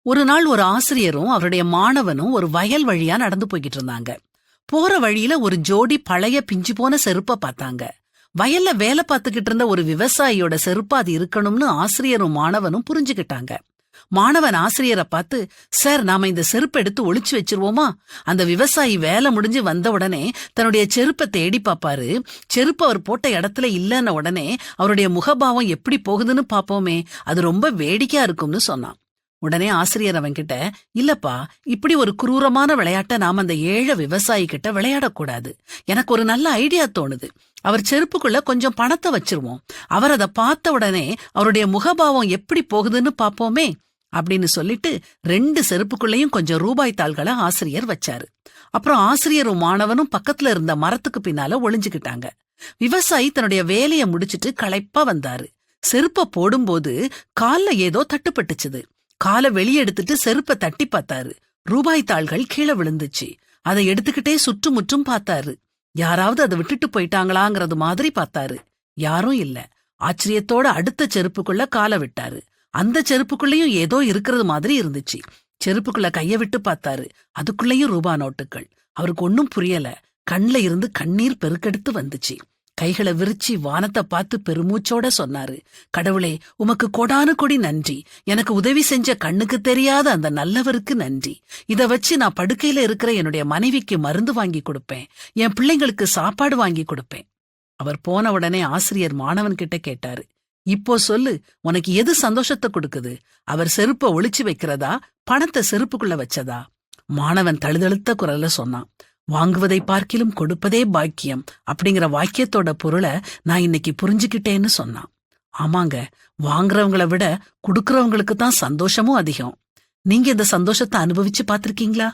ஒரு நாள் ஒரு ஆசிரியரும் அவருடைய மாணவனும் ஒரு வயல் வழியா நடந்து போய்கிட்டு இருந்தாங்க. போற வழியில ஒரு ஜோடி பழைய பிஞ்சு போன செருப்ப பார்த்தாங்க. வயல்ல வேலை பார்த்துக்கிட்டு இருந்த ஒரு விவசாயியோட செருப்பு அது இருக்கணும்னு ஆசிரியரும் மாணவனும் புரிஞ்சுக்கிட்டாங்க. மாணவன் ஆசிரியரை பார்த்து, சார், நாம இந்த செருப்பு எடுத்து ஒளிச்சு வச்சிருவோமா? அந்த விவசாயி வேலை முடிஞ்சு வந்த உடனே தன்னுடைய செருப்பை தேடி பாப்பாரு. செருப்பு அவர் போட்ட இடத்துல இல்லைன்ன உடனே அவருடைய முகபாவம் எப்படி போகுதுன்னு பாப்போமே, அது ரொம்ப வேடிக்கையா இருக்கும்னு சொன்னான். உடனே ஆசிரியர் அவன்கிட்ட, இல்லப்பா, இப்படி ஒரு குரூரமான விளையாட்டை நாம அந்த ஏழை விவசாயி கிட்ட விளையாடக்கூடாது. எனக்கு ஒரு நல்ல ஐடியா தோணுது. அவர் செருப்புக்குள்ள கொஞ்சம் பணத்தை வச்சிருவோம். அவர் அதை பார்த்த உடனே அவருடைய முகபாவம் எப்படி போகுதுன்னு பாப்போமே அப்படின்னு சொல்லிட்டு 2 செருப்புக்குள்ளேயும் கொஞ்சம் ரூபாய் தாள்களை ஆசிரியர் வச்சாரு. அப்புறம் ஆசிரியரும் மாணவனும் பக்கத்துல இருந்த மரத்துக்கு பின்னால ஒளிஞ்சுக்கிட்டாங்க. விவசாயி தன்னுடைய வேலையை முடிச்சிட்டு களைப்பா வந்தாரு. செருப்ப போடும்போது கால்ல ஏதோ தட்டுப்பட்டுச்சுது. காலை வெளியெடுத்துட்டு செருப்பை தட்டி பார்த்தாரு. ரூபாய் தாள்கள் கீழே விழுந்துச்சு. அதை எடுத்துக்கிட்டே சுற்றுமுற்றும் பார்த்தாரு. யாராவது அதை விட்டுட்டு போயிட்டாங்களாங்கிறது மாதிரி பார்த்தாரு. யாரும் இல்ல. ஆச்சரியத்தோட அடுத்த செருப்புக்குள்ள காலை விட்டாரு. அந்த செருப்புக்குள்ளேயும் ஏதோ இருக்கிறது மாதிரி இருந்துச்சு. செருப்புக்குள்ள கைய விட்டு பார்த்தாரு. அதுக்குள்ளேயும் ரூபா நோட்டுகள். அவருக்கு ஒன்னும் புரியல. கண்ல இருந்து கண்ணீர் பெருக்கெடுத்து வந்துச்சு. கைகளை விரிச்சு வானத்தை பார்த்து பெருமூச்சோட சொன்னாரு, கடவுளே, உமக்கு கொடானு கொடி நன்றி. எனக்கு உதவி செஞ்ச கண்ணுக்கு தெரியாத அந்த நல்லவருக்கு நன்றி. இத வச்சு நான் படுக்கையில இருக்கிற என்னுடைய மனைவிக்கு மருந்து வாங்கி கொடுப்பேன். என் பிள்ளைங்களுக்கு சாப்பாடு வாங்கி கொடுப்பேன். அவர் போன உடனே ஆசிரியர் மாணவன் கிட்ட கேட்டாரு, இப்போ சொல்லு, உனக்கு எது சந்தோஷத்தை கொடுக்குது? அவர் செருப்பை ஒளிச்சு வைக்கிறதா, பணத்தை செருப்புக்குள்ள வச்சதா? மாணவன் தழுதழுத்த குரல்ல சொன்னான், வாங்குவதை பார்க்கிலும் கொடுப்பதே பாக்கியம் அப்படிங்கிற வாக்கியத்தோட பொருளை நான் இன்னைக்கு புரிஞ்சுக்கிட்டேன்னு சொன்னான். ஆமாங்க, வாங்குறவங்களை விட குடுக்கறவங்களுக்கு தான் சந்தோஷமும் அதிகம். நீங்க இந்த சந்தோஷத்தை அனுபவிச்சு பார்த்திருக்கீங்களா?